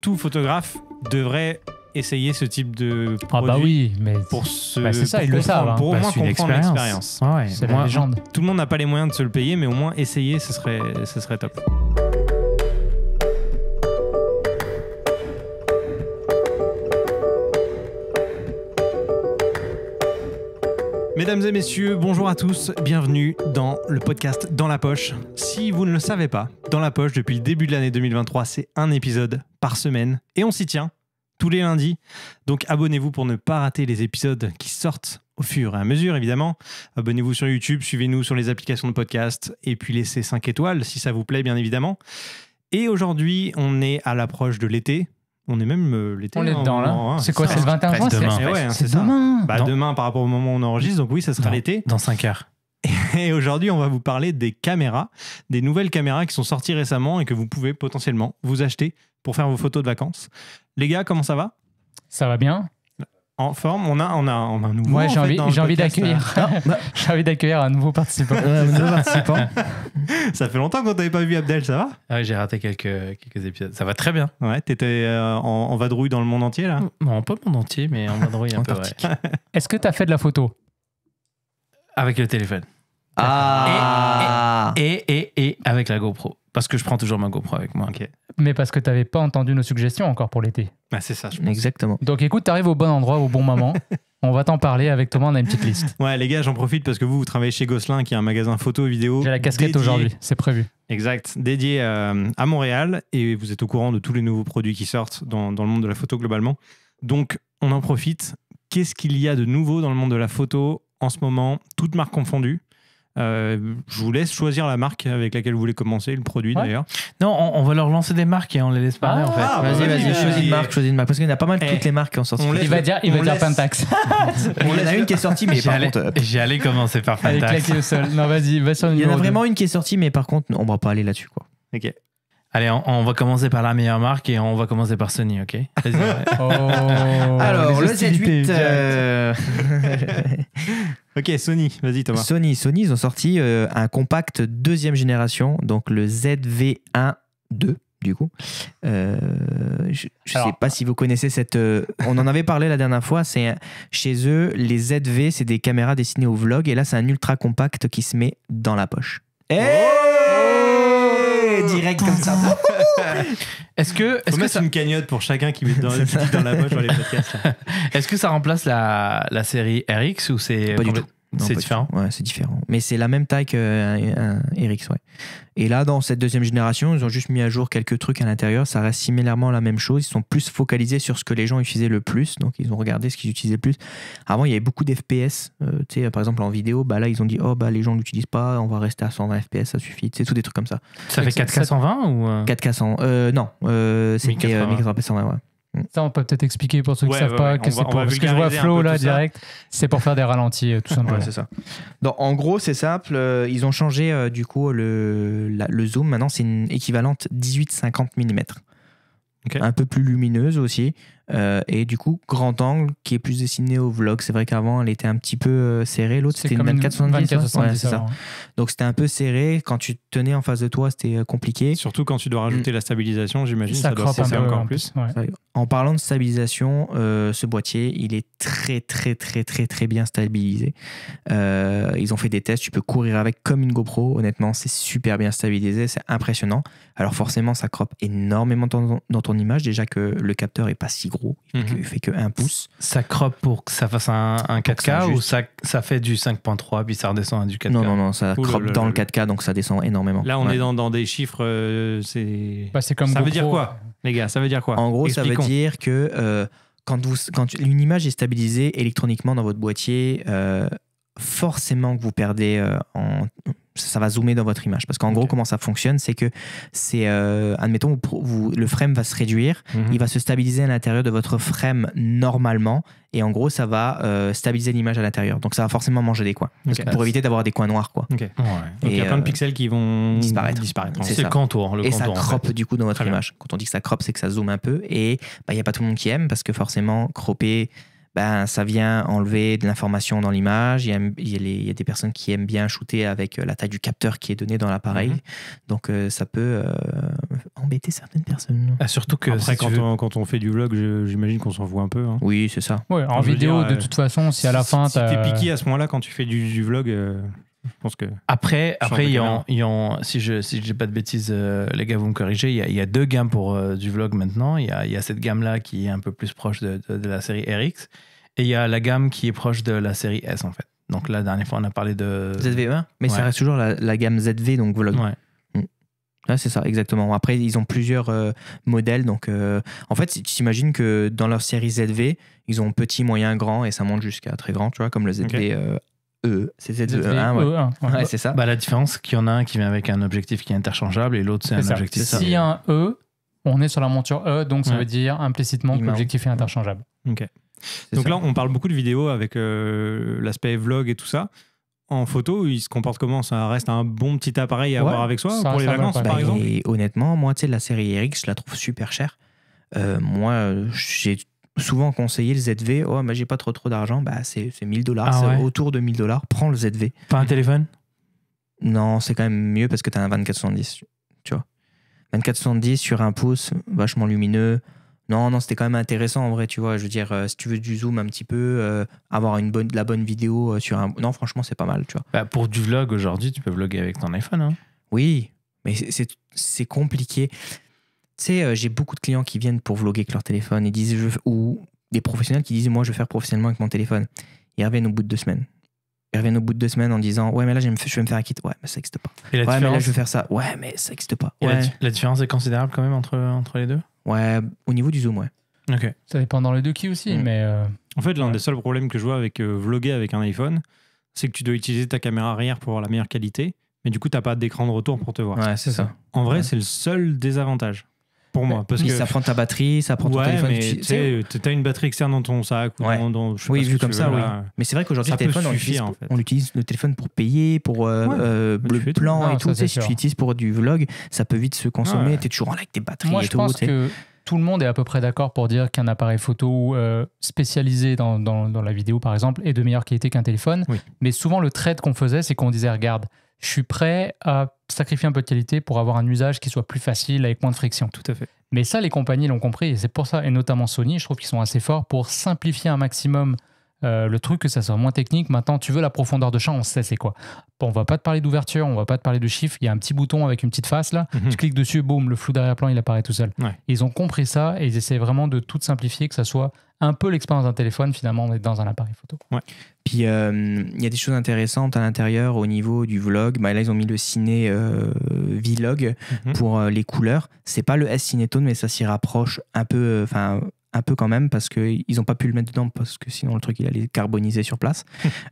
tout photographe devrait essayer ce type de produit. Ah bah oui, mais pour c'est ça, ils le savent. Pour au moins c'est une comprendre l'expérience. Ouais, c'est la légende. Tout le monde n'a pas les moyens de se le payer, mais au moins essayer, ce serait top. Mesdames et messieurs, bonjour à tous, bienvenue dans le podcast Dans la Poche. Si vous ne le savez pas, Dans la Poche, depuis le début de l'année 2023, c'est un épisode par semaine et on s'y tient tous les lundis. Donc abonnez-vous pour ne pas rater les épisodes qui sortent au fur et à mesure, évidemment. Abonnez-vous sur YouTube, suivez-nous sur les applications de podcast et puis laissez 5 étoiles si ça vous plaît, bien évidemment. Et aujourd'hui, on est à l'approche de l'été. On est même l'été. On est dedans, là. Hein, c'est quoi, c'est le 21 juin? C'est demain. Demain par rapport au moment où on enregistre, donc oui, ça sera l'été. Dans 5 heures. Et aujourd'hui, on va vous parler des caméras, des nouvelles caméras qui sont sorties récemment et que vous pouvez potentiellement vous acheter pour faire vos photos de vacances. Les gars, comment ça va? Ça va bien. En forme, on a un nouveau. Ouais, j'ai envie d'accueillir. J'ai envie d'accueillir un nouveau participant. Ça fait longtemps qu'on t'avait pas vu, Abdel, ça va? Ah, j'ai raté quelques épisodes. Ça va très bien. Ouais, t'étais en vadrouille dans le monde entier là? Non, pas le monde entier, mais en vadrouille un peu. Ouais. Est-ce que t'as fait de la photo? Avec le téléphone. Ah. Et avec la GoPro. Parce que je prends toujours ma GoPro avec moi. Ok. Mais parce que t'avais pas entendu nos suggestions encore pour l'été. Bah, c'est ça, je pense. Exactement. Donc écoute, t'arrives au bon endroit, au bon moment. On va t'en parler avec Thomas, on a une petite liste. Ouais, les gars, j'en profite parce que vous travaillez chez Gosselin, qui est un magasin photo et vidéo. J'ai la casquette dédié- aujourd'hui, c'est prévu. Exact, dédié à Montréal, et vous êtes au courant de tous les nouveaux produits qui sortent dans le monde de la photo globalement. Donc, on en profite. Qu'est-ce qu'il y a de nouveau dans le monde de la photo en ce moment, toutes marques confondues? Je vous laisse choisir la marque avec laquelle vous voulez commencer, le produit d'ailleurs. Non, on va leur lancer des marques et on les laisse parler en fait. Vas-y, choisis une marque. Parce qu'il y en a pas mal toutes les marques qui ont sorti. Il va dire Pentax. Il y en a une qui est sortie, mais par contre. J'allais commencer par Allez, Pentax. claquer le sol. Non, vas-y, va sur le Il y en numéro a vraiment 2. une qui est sortie, mais par contre, on va pas aller là-dessus, quoi. Ok. Allez, on va commencer par la meilleure marque et on va commencer par Sony, ok? Vas-y, ouais. Oh, Alors, les le hostilités, Z8. Ok, Sony, vas-y Thomas. Sony, ils ont sorti un compact deuxième génération, donc le ZV-1 II, du coup. Je sais pas si vous connaissez cette... on en avait parlé la dernière fois. Chez eux, les ZV, c'est des caméras destinées au vlog. Et là, c'est un ultra compact qui se met dans la poche. Direct comme ça. Est-ce que c'est une cagnotte pour chacun qui met dans la poche dans les podcasts? Est-ce que ça remplace la série RX ou c'est Pas du tout. Non, c'est pas différent? du tout. Ouais, c'est différent. Mais c'est la même taille qu'un RX, ouais. Et là, dans cette deuxième génération, ils ont juste mis à jour quelques trucs à l'intérieur. Ça reste similairement la même chose. Ils sont plus focalisés sur ce que les gens utilisaient le plus. Donc, ils ont regardé ce qu'ils utilisaient le plus. Avant, il y avait beaucoup d'FPS. Tu sais, par exemple, en vidéo, là, ils ont dit, les gens ne l'utilisent pas. On va rester à 120 FPS, ça suffit. C'est tout des trucs comme ça. Ça fait 4K 120 ou 4K 100. Non, c'était 1080p 120, ouais. Ça, on peut peut-être expliquer pour ceux qui ne savent pas que c'est pour. Parce que je vois Flo là direct, c'est pour faire des ralentis, tout simplement. Ouais, c'est ça. Donc, en gros, c'est simple. Ils ont changé du coup le zoom. Maintenant, c'est une équivalente 18-50 mm. Okay. Un peu plus lumineuse aussi. Et du coup, grand angle qui est plus destiné au vlog. C'est vrai qu'avant, elle était un petit peu serrée. L'autre, c'était une 24-70. Ouais, c'est ça. Donc, c'était un peu serré. Quand tu tenais en face de toi, c'était compliqué. Surtout quand tu dois rajouter la stabilisation, j'imagine. Ça doit forcer encore plus. Ouais. En parlant de stabilisation, ce boîtier, il est très, très, très, très, très bien stabilisé. Ils ont fait des tests. Tu peux courir avec comme une GoPro. Honnêtement, c'est super bien stabilisé. C'est impressionnant. Alors, forcément, ça croppe énormément dans ton image. Déjà que le capteur est pas si gros. Il fait que 1 pouce. Ça croppe pour que ça fasse un 4K ou ça fait du 5.3 puis ça redescend à du 4K? Non, ça croppe dans le 4K, donc ça descend énormément. Là, on est dans des chiffres. C'est comme ça GoPro. veut dire quoi, les gars? Ça veut dire quoi? En gros, Expliquons. ça veut dire que quand une image est stabilisée électroniquement dans votre boîtier, forcément que vous perdez ça va zoomer dans votre image. Parce qu'en gros, comment ça fonctionne, c'est que admettons, le frame va se réduire, il va se stabiliser à l'intérieur de votre frame normalement, et en gros, ça va stabiliser l'image à l'intérieur. Donc, ça va forcément manger des coins. Pour éviter d'avoir des coins noirs, quoi. Okay. Ouais. Donc, il y a plein de pixels qui vont disparaître. C'est le contour. Et ça croppe du coup dans votre image. Quand on dit que ça croppe, c'est que ça zoome un peu. Et il n'y a pas tout le monde qui aime, parce que forcément, cropper, ça vient enlever de l'information dans l'image. Il y a des personnes qui aiment bien shooter avec la taille du capteur qui est donné dans l'appareil. Donc, ça peut embêter certaines personnes. Surtout que après, quand on fait du vlog, j'imagine qu'on s'en fout un peu. Hein. Oui, c'est ça. Ouais, en vidéo, de toute façon, si à la fin... Si t'es piqué à ce moment-là, quand tu fais du vlog... Je pense que après si je dis pas de bêtises, les gars, vous me corrigez, il y a 2 gammes pour du vlog maintenant. Il y a cette gamme-là qui est un peu plus proche de la série RX et il y a la gamme qui est proche de la série S en fait. Donc la dernière fois, on a parlé de... ZV1, mais ça reste toujours la gamme ZV, donc vlog. Ouais. Là, c'est ça, exactement. Après, ils ont plusieurs modèles. Donc, en fait, tu t'imagines que dans leur série ZV, ils ont petit, moyen, grand et ça monte jusqu'à très grand, tu vois, comme le ZV... c'est ZV1, ouais, c'est ça. La différence, c'est qu'il y en a un qui vient avec un objectif qui est interchangeable et l'autre, c'est un objectif. S'il y a un E, on est sur la monture E, donc ça veut dire implicitement que l'objectif est interchangeable. Ok. Donc là, on parle beaucoup de vidéos avec l'aspect vlog et tout ça. En photo, il se comporte comment? Ça reste un bon petit appareil à avoir avec soi pour les vacances, par exemple? Et honnêtement, moi, tu sais, la série RX, je la trouve super chère. Moi, j'ai souvent conseillé le ZV. Oh, mais j'ai pas trop d'argent. C'est $1000, autour de $1000. Prends le ZV. Pas un téléphone? Non, c'est quand même mieux parce que tu as un 24-70. Tu vois, 24-70 sur un pouce, vachement lumineux. Non, c'était quand même intéressant en vrai, tu vois. Je veux dire, si tu veux du zoom un petit peu, avoir de la bonne vidéo sur un... Non, franchement, c'est pas mal, tu vois. Pour du vlog, aujourd'hui, tu peux vlogger avec ton iPhone. Hein. Oui, mais c'est compliqué. Tu sais, j'ai beaucoup de clients qui viennent pour vlogger avec leur téléphone et disent, ou des professionnels qui disent, moi, je veux faire professionnellement avec mon téléphone. Ils reviennent au bout de 2 semaines. Ils reviennent au bout de 2 semaines en disant, ouais, mais là, je vais me faire un kit. Ouais, mais ça n'existe pas. Et ouais, mais là, je veux faire ça. Ouais, mais ça n'existe pas. Ouais. La différence est considérable quand même entre les deux? Ouais, au niveau du zoom, ouais. Ok. Ça dépend dans les deux qui aussi, mais... En fait, l'un des seuls problèmes que je vois avec vlogger avec un iPhone, c'est que tu dois utiliser ta caméra arrière pour avoir la meilleure qualité, mais du coup, tu n'as pas d'écran de retour pour te voir. Ouais, c'est ça. En vrai, c'est le seul désavantage. Pour moi, parce que ça prend ta batterie, ça prend ton téléphone. Mais tu as une batterie externe dans ton sac. Oui, vu comme ça, oui. Mais c'est vrai qu'aujourd'hui, le téléphone, on utilise le téléphone pour payer, pour le plan et tout. Si tu l'utilises pour du vlog, ça peut vite se consommer. Tu es toujours avec tes batteries et tout. Moi, je pense que tout le monde est à peu près d'accord pour dire qu'un appareil photo spécialisé dans la vidéo, par exemple, est de meilleure qualité qu'un téléphone. Oui. Mais souvent, le trade qu'on faisait, c'est qu'on disait, regarde, je suis prêt à sacrifier un peu de qualité pour avoir un usage qui soit plus facile, avec moins de friction. Tout à fait. Mais ça, les compagnies l'ont compris, et c'est pour ça, et notamment Sony, je trouve qu'ils sont assez forts pour simplifier un maximum le truc, que ça soit moins technique. Maintenant, tu veux la profondeur de champ, on sait c'est quoi. Bon, on va pas te parler d'ouverture, on va pas te parler de chiffres, il y a un petit bouton avec une petite face là, tu cliques dessus, boum, le flou d'arrière-plan, il apparaît tout seul. Ouais. Ils ont compris ça, et ils essaient vraiment de tout simplifier, que ça soit un peu l'expérience d'un téléphone, finalement, on est dans un appareil photo. Ouais. Puis, il y a des choses intéressantes à l'intérieur au niveau du vlog. Là, ils ont mis le ciné Vlog pour les couleurs. C'est pas le S Cinetone, mais ça s'y rapproche un peu, un peu quand même, parce qu'ils n'ont pas pu le mettre dedans, parce que sinon, le truc, il allait carboniser sur place.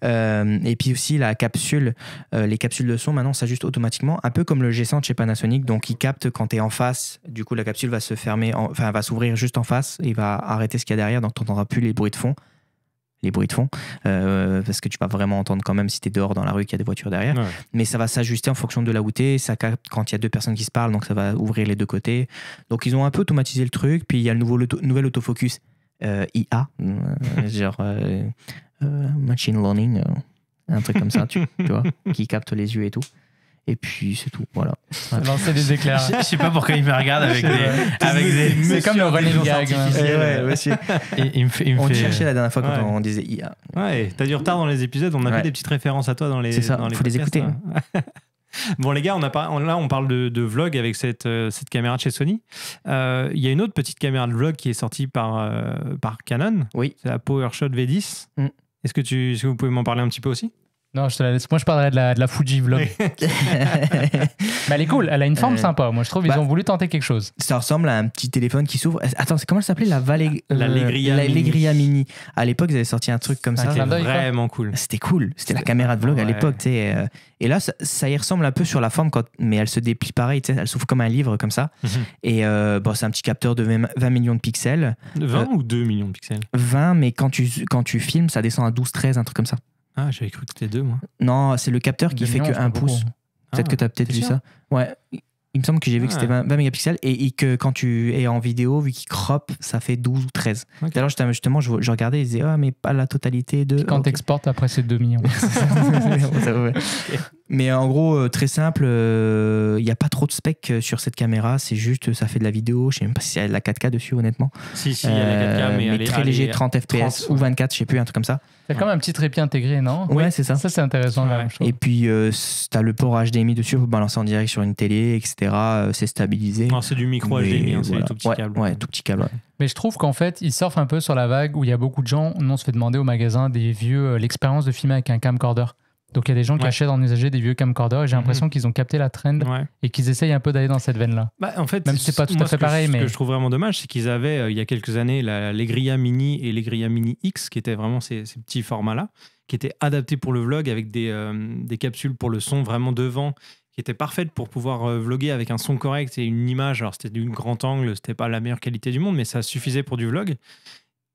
Et puis aussi, la capsule, les capsules de son, maintenant, s'ajustent automatiquement, un peu comme le G100 chez Panasonic. Donc, il capte quand tu es en face. Du coup, la capsule va se fermer, va s'ouvrir juste en face. Et il va arrêter ce qu'il y a derrière, donc tu n'entendras plus les bruits de fond. Parce que tu vas vraiment entendre quand même si tu es dehors dans la rue qu'il y a des voitures derrière. Ouais. Mais ça va s'ajuster en fonction de là où tu es. Ça capte quand il y a 2 personnes qui se parlent, donc ça va ouvrir les 2 côtés. Donc ils ont un peu automatisé le truc. Puis il y a le nouvel autofocus IA, genre machine learning, un truc comme ça, tu vois, qui capte les yeux et tout. Et puis c'est tout, voilà. Lancer des éclairs. Je sais pas pourquoi il me regarde avec des c'est comme le running gag. On cherchait la dernière fois quand on disait IA. Ouais, t'as du retard dans les épisodes, on a fait des petites références à toi dans les. C'est ça, faut les écouter. Bon les gars, là on parle de vlog avec cette caméra de chez Sony. Il y a une autre petite caméra de vlog qui est sortie par Canon. Oui. C'est la PowerShot V10. Est-ce que vous pouvez m'en parler un petit peu aussi? Non, je te la laisse. Moi, je parlerai de la Fuji Vlog. Mais elle est cool. Elle a une forme sympa. Moi, je trouve qu'ils ont voulu tenter quelque chose. Ça ressemble à un petit téléphone qui s'ouvre. Attends, comment elle s'appelait? La Legria Mini. À l'époque, ils avaient sorti un truc comme ça. C'était vraiment cool. C'était cool. C'était la caméra de vlog à l'époque. Et là, ça y ressemble un peu sur la forme, mais elle se déplie pareil. Elle s'ouvre comme un livre, comme ça. Et c'est un petit capteur de 20 millions de pixels. 20 ou 2 millions de pixels? 20, mais quand tu filmes, ça descend à 12, 13, un truc comme ça. Ah, j'avais cru que c'était 2, moi. Non, c'est le capteur qui fait que 1 pouce. Peut-être que tu as vu ça. Ouais. Il me semble que j'ai vu que c'était 20 mégapixels et que quand tu es en vidéo, vu qu'il crop, ça fait 12 ou 13. Okay. Alors justement, je regardais et je disais, mais pas la totalité de... Quand t'exportes, après c'est 2 millions. Ouais. Mais en gros, très simple, il n'y a pas trop de specs sur cette caméra, c'est juste, ça fait de la vidéo, je ne sais même pas si il y a de la 4K dessus, honnêtement. Si, il y a la 4K, mais très léger, 30 FPS ou 24, je ne sais plus, un truc comme ça. Il y a quand même un petit trépied intégré, non? Ouais, c'est ça. Ça, c'est intéressant. Ouais. Et puis, tu as le port HDMI dessus pour balancer en direct sur une télé, etc. C'est stabilisé. Non, c'est du micro HDMI, c'est tout petit câble. Ouais, tout petit câble. Ouais. Mais je trouve qu'en fait, ils surfent un peu sur la vague où il y a beaucoup de gens, nous on se fait demander au magasin des vieux, l'expérience de filmer avec un camcorder. Donc il y a des gens qui achètent en usager des vieux camcorders et j'ai l'impression qu'ils ont capté la trend et qu'ils essayent un peu d'aller dans cette veine-là. Bah, en fait, même si c'est pas tout à fait pareil. Ce que je trouve vraiment dommage, c'est qu'ils avaient il y a quelques années l'Egria Mini et l'Egria Mini X, qui étaient vraiment ces petits formats-là, qui étaient adaptés pour le vlog avec des capsules pour le son vraiment devant, qui étaient parfaites pour pouvoir vlogger avec un son correct et une image. Alors c'était du grand angle, c'était pas la meilleure qualité du monde, mais ça suffisait pour du vlog.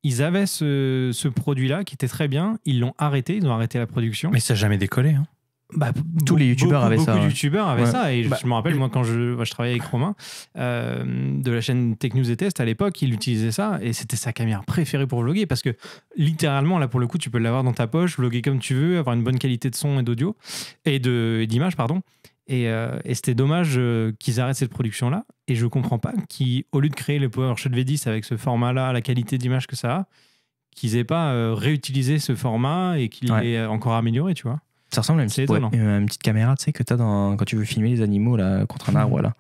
Ils avaient ce produit-là qui était très bien. Ils l'ont arrêté. Ils ont arrêté la production. Mais ça n'a jamais décollé. Hein. Bah, tous les youtubeurs avaient ça. Beaucoup de youtubeurs avaient ça. Et je me rappelle, moi, quand je travaillais avec Romain de la chaîne Tech News et Test, à l'époque, il utilisait ça. Et c'était sa caméra préférée pour vlogger. Parce que littéralement, là, pour le coup, tu peux l'avoir dans ta poche, vlogger comme tu veux, avoir une bonne qualité de son et d'audio. Et d'image, pardon. Et c'était dommage qu'ils arrêtent cette production-là. Et je ne comprends pas qu'au lieu de créer le PowerShot V10 avec ce format-là, la qualité d'image que ça a, qu'ils n'aient pas réutilisé ce format et qu'ils l'aient encore amélioré, tu vois. Ça ressemble à une petite caméra, tu sais, que tu as quand tu veux filmer les animaux là, contre un arbre, là.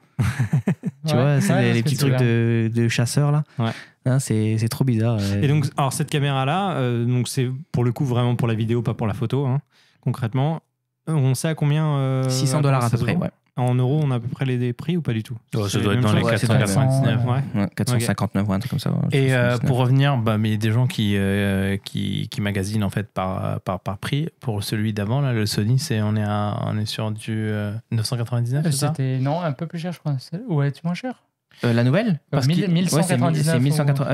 Tu vois, c'est les petits trucs de chasseurs, là. Ouais. Hein, c'est trop bizarre. Et donc, alors, cette caméra-là, donc c'est pour le coup vraiment pour la vidéo, pas pour la photo, hein, concrètement. On sait à combien $600 à peu près, ouais. En euros, on a à peu près les prix ou pas du tout? Ça doit être dans les 499. 459 ou un truc comme ça. Et pour revenir, mais il y a des gens qui magasinent en fait par prix. Pour celui d'avant, là, le Sony, on est sur du 999, c'est ça? Non, un peu plus cher, je crois. Ouais, tu moins cher. La nouvelle 1199. C'est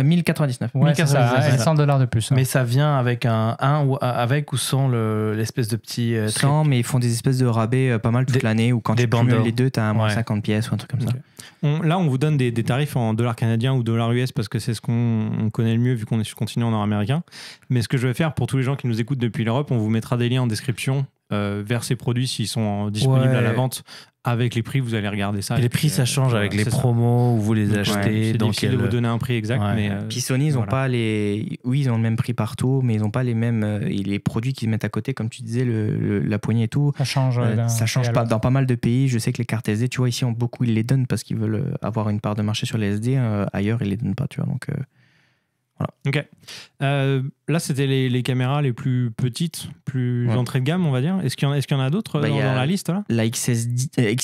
1099. Ouais, c'est ça, $100 de plus. Mais ça vient avec avec ou sans l'espèce de petit... sans, mais ils font des espèces de rabais pas mal toute l'année, ou quand tu cumules les deux, tu as un moins 50 pièces ou un truc comme ça. Là, on vous donne des tarifs en dollars canadiens ou dollars US parce que c'est ce qu'on connaît le mieux vu qu'on est sur le continent nord-américain. Mais ce que je vais faire pour tous les gens qui nous écoutent depuis l'Europe, on vous mettra des liens en description vers ces produits s'ils sont disponibles à la vente. Avec les prix, vous allez regarder ça. Et les prix, ça change avec les promos où vous les achetez. C'est difficile de vous donner un prix exact. Mais puis Sony, ils n'ont pas les... Oui, ils ont le même prix partout, mais ils n'ont pas les mêmes... les produits qu'ils mettent à côté, comme tu disais, la poignée et tout. Ça change. Ça change pas. Dans pas mal de pays, je sais que les cartes SD, tu vois, ici, beaucoup, ils les donnent parce qu'ils veulent avoir une part de marché sur les SD. Ailleurs, ils les donnent pas, tu vois. Donc... Voilà. Ok. Là, c'était les caméras les plus petites, plus entrée de gamme, on va dire. Est-ce qu'il y en a d'autres dans la liste là? La XS20.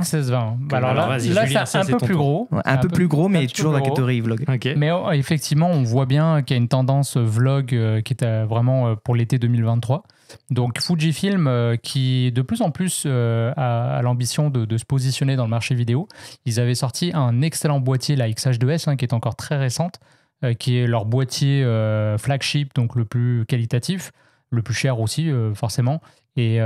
XS20. Alors là, c'est un peu plus gros. Un peu plus gros, mais toujours dans la catégorie vlog. Okay. Mais effectivement, on voit bien qu'il y a une tendance vlog qui est vraiment pour l'été 2023. Donc Fujifilm, qui de plus en plus a l'ambition de se positionner dans le marché vidéo, ils avaient sorti un excellent boîtier, la XH2S, qui est encore très récente, qui est leur boîtier flagship, donc le plus qualitatif, le plus cher aussi, forcément, et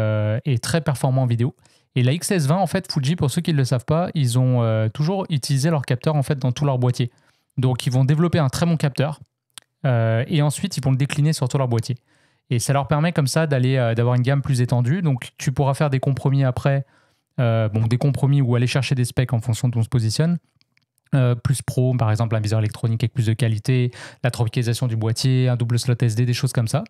très performant en vidéo. Et la XS20, en fait, Fuji, pour ceux qui ne le savent pas, ils ont toujours utilisé leur capteur en fait, dans tout leur boîtier. Donc, ils vont développer un très bon capteur et ensuite, ils vont le décliner sur tout leur boîtier. Et ça leur permet comme ça d'avoir une gamme plus étendue. Donc, tu pourras faire des compromis après, des compromis ou aller chercher des specs en fonction de où on se positionne. Plus pro, par exemple un viseur électronique avec plus de qualité, la tropicalisation du boîtier, un double slot SD, des choses comme ça.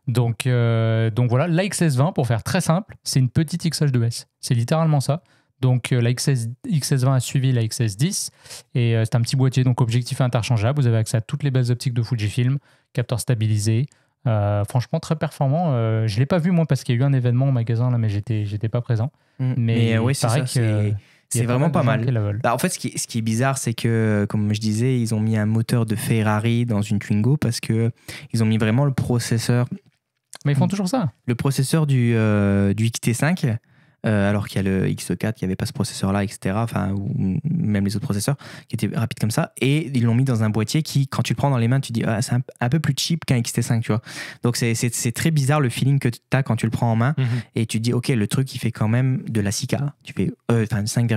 Donc voilà, la XS20, pour faire très simple, c'est une petite XH2S. C'est littéralement ça. Donc la XS20 a suivi la XS10 et c'est un petit boîtier, donc objectif interchangeable. Vous avez accès à toutes les belles optiques de Fujifilm, capteur stabilisé. Franchement, très performant. Je ne l'ai pas vu moi parce qu'il y a eu un événement au magasin, là, mais j'étais pas présent. Mais oui, c'est ça. C'est vraiment pas mal. Bah, en fait, ce qui est bizarre, c'est que, comme je disais, ils ont mis un moteur de Ferrari dans une Twingo parce qu'ils ont mis vraiment le processeur. Mais ils font toujours ça. Le processeur du XT5 alors qu'il y a le X4 qui n'avait pas ce processeur-là, etc. Enfin, ou même les autres processeurs qui étaient rapides comme ça. Et ils l'ont mis dans un boîtier qui, quand tu le prends dans les mains, tu te dis c'est un peu plus cheap qu'un XT5, tu vois. Donc c'est très bizarre le feeling que tu as quand tu le prends en main et tu te dis, ok, le truc, il fait quand même de la 6K. Tu fais 5,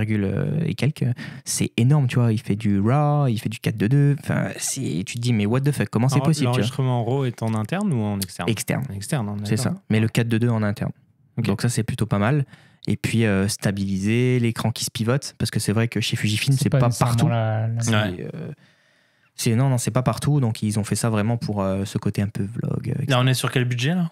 et quelques. C'est énorme, tu vois. Il fait du RAW, il fait du 4.2.2. Enfin, tu te dis, mais what the fuck, comment c'est possible? L'enregistrement RAW est en interne ou en externe? Externe. Externe, c'est ça. Mais le 4.2.2 en interne. Okay. Donc ça, c'est plutôt pas mal. Et puis stabiliser, l'écran qui se pivote, parce que c'est vrai que chez Fujifilm, c'est pas partout. Non, c'est pas partout. Donc ils ont fait ça vraiment pour ce côté un peu vlog. Là, on est sur quel budget là?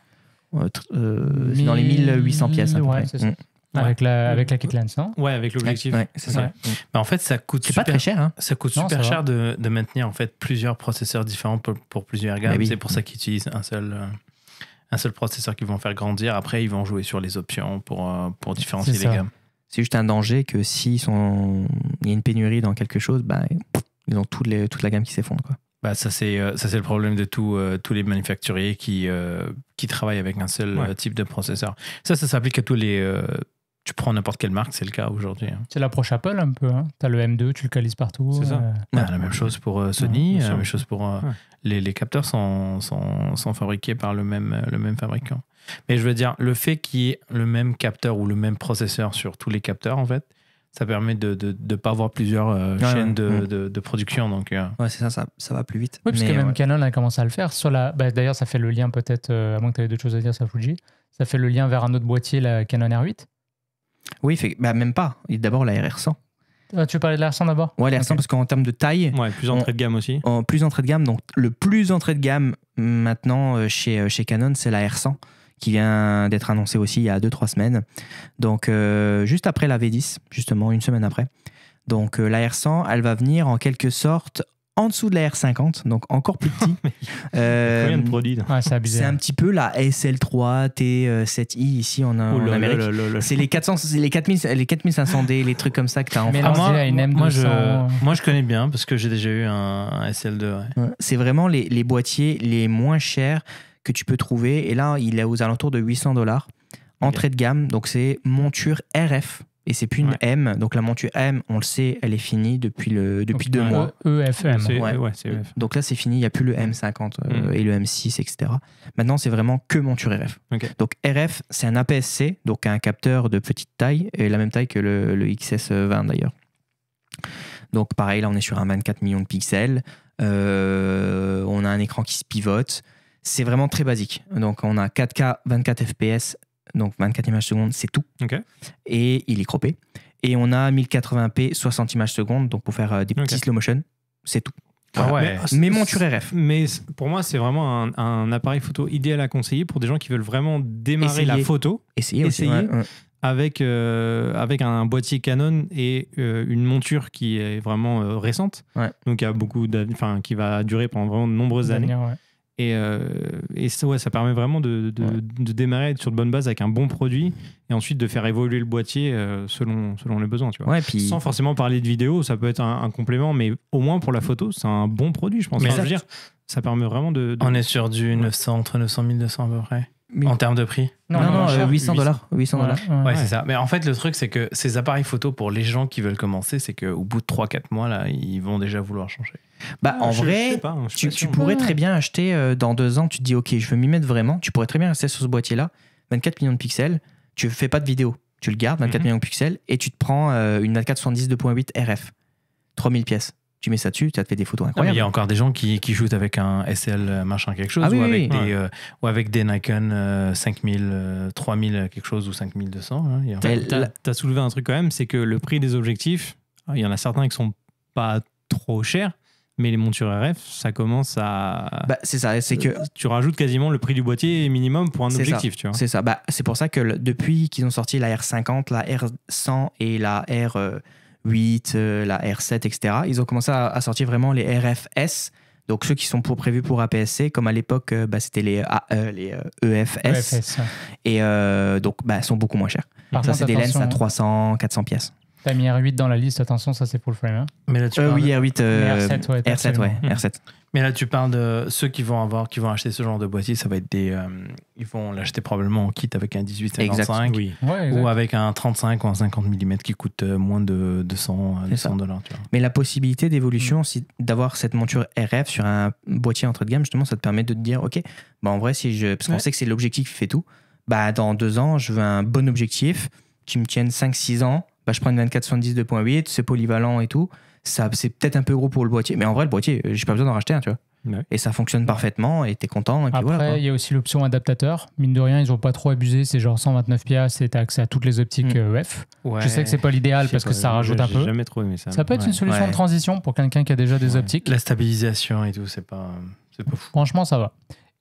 C'est dans les 1800 pièces à peu près. C'est ça. Avec la kit lens, non? Ouais, avec l'objectif. Ouais, c'est ça. Bah, en fait, ça coûte super, pas très cher. Hein. Ça coûte super cher de maintenir en fait plusieurs processeurs différents pour plusieurs gammes. Oui. C'est pour ça qu'ils utilisent un seul processeur qu'ils vont faire grandir. Après, ils vont jouer sur les options pour différencier les gammes. C'est juste un danger que s'il y a une pénurie dans quelque chose, ils ont toute la gamme qui s'effondre, quoi. Bah, ça c'est le problème de tous les manufacturiers qui travaillent avec un seul type de processeur. Ça s'applique à tous les... tu prends n'importe quelle marque, c'est le cas aujourd'hui. Hein. C'est l'approche Apple un peu. Hein. Tu as le M2, tu le calises partout. C'est ça. La même chose pour Sony, la même chose pour... Les capteurs sont fabriqués par le même fabricant. Mais je veux dire, le fait qu'il y ait le même capteur ou le même processeur sur tous les capteurs, en fait, ça permet de ne pas avoir plusieurs chaînes de production. Donc, ouais, c'est ça va plus vite. Oui, parce que même Canon a commencé à le faire. D'ailleurs, ça fait le lien peut-être, à moins que tu aies d'autres choses à dire sur Fuji, ça fait le lien vers un autre boîtier, la Canon R8. Oui, même pas. D'abord, la RR100. Tu parlais de la R100 d'abord? Ouais, la R100 parce qu'en termes de taille... Ouais, plus entrée de gamme aussi. Plus entrée de gamme. Donc, le plus entrée de gamme maintenant chez Canon, c'est la R100 qui vient d'être annoncée aussi il y a 2-3 semaines. Donc, juste après la V10, justement, une semaine après. Donc, la R100, elle va venir en quelque sorte en dessous de la R50, donc encore plus petit. Combien de produits? C'est abusé. C'est un petit peu la SL3 T7i ici en Amérique. C'est les 4500D, les trucs comme ça que tu as en France. Moi, je connais bien parce que j'ai déjà eu un SL2. Ouais. C'est vraiment les boîtiers les moins chers que tu peux trouver. Et là, il est aux alentours de $800. Entrée de gamme, donc c'est monture RF. Et c'est plus une M. Donc la monture M, on le sait, elle est finie depuis 2 mois. EFM. C'est EF. Donc là, c'est fini. Il n'y a plus le M50 et le M6, etc. Maintenant, c'est vraiment que monture RF. Okay. Donc RF, c'est un APS-C, donc un capteur de petite taille, et la même taille que le XS20 d'ailleurs. Donc pareil, là, on est sur un 24 millions de pixels. On a un écran qui se pivote. C'est vraiment très basique. Donc on a 4K, 24 FPS, donc 24 images secondes, c'est tout. Okay. Et il est croppé. Et on a 1080p, 60 images secondes, donc pour faire des petits slow motion, c'est tout. Mais monture RF. Mais pour moi, c'est vraiment un appareil photo idéal à conseiller pour des gens qui veulent vraiment démarrer la photo. Essayer. Avec un boîtier Canon et une monture qui est vraiment récente. Donc il y a qui va durer pendant vraiment de nombreuses années. Et ça permet vraiment de démarrer sur de bonnes bases avec un bon produit et ensuite de faire évoluer le boîtier selon les besoins. Tu vois. Puis... Sans forcément parler de vidéo, ça peut être un complément, mais au moins pour la photo, c'est un bon produit, je pense. Je veux dire, ça permet vraiment de... On est sur du 900, entre 900 et 1200 à peu près. En termes de prix? Non, $800. Ouais, c'est ça. Mais en fait, le truc, c'est que ces appareils photo, pour les gens qui veulent commencer, c'est qu'au bout de 3-4 mois, là, ils vont déjà vouloir changer. En vrai, tu pourrais très bien acheter dans 2 ans, tu te dis, OK, je veux m'y mettre vraiment. Tu pourrais très bien rester sur ce boîtier-là, 24 millions de pixels, tu fais pas de vidéo, tu le gardes, 24 millions de pixels, et tu te prends une 24-70 2.8 RF, 3000 pièces. Tu mets ça dessus, tu as fait des photos incroyables. Il y a encore des gens qui shootent avec un SL machin quelque chose, ou avec des Nikon 5000, 3000 quelque chose ou 5200. T'as soulevé un truc quand même, c'est que le prix des objectifs, il y en a certains qui sont pas trop chers, mais les montures RF, ça commence à... c'est ça, c'est que... Tu rajoutes quasiment le prix du boîtier minimum pour un objectif, tu vois. C'est ça, c'est pour ça que depuis qu'ils ont sorti la R50, la R100 et la R8, la R7, etc., ils ont commencé à sortir vraiment les RFS, donc ceux qui sont prévus pour APS-C, comme à l'époque, c'était les EFS. Et donc, sont beaucoup moins chers. Ça, c'est des lenses à 300, 400 pièces. T'as mis R8 dans la liste, attention, ça c'est full frame. Hein. Mais là, tu oui, R8. R7, ouais. R7, ouais. R7. Mais là, tu parles de ceux qui vont acheter ce genre de boîtier, ça va être ils vont l'acheter probablement en kit avec un 1855 Oui. Ouais, ou avec un 35 ou un 50 mm qui coûte moins de $200. Mais la possibilité d'évolution, d'avoir cette monture RF sur un boîtier entrée de gamme, justement, ça te permet de te dire, ok, bah en vrai, parce qu'on sait que c'est l'objectif qui fait tout, bah dans 2 ans, je veux un bon objectif qui me tienne 5-6 ans, bah je prends une 24-70 2.8, c'est polyvalent et tout. Ça, c'est peut-être un peu gros pour le boîtier, mais en vrai, le boîtier, j'ai pas besoin d'en racheter un, tu vois. Ouais. Et ça fonctionne parfaitement et t'es content. Et puis après, voilà, il y a aussi l'option adaptateur. Mine de rien, ils ont pas trop abusé. C'est genre 129 piastres et t'as accès à toutes les optiques EF. Ouais. Je sais que c'est pas l'idéal parce que ça rajoute un peu. J'ai jamais trop aimé ça. Ça peut être une solution de transition pour quelqu'un qui a déjà des optiques. La stabilisation et tout, c'est pas fou. Franchement, ça va.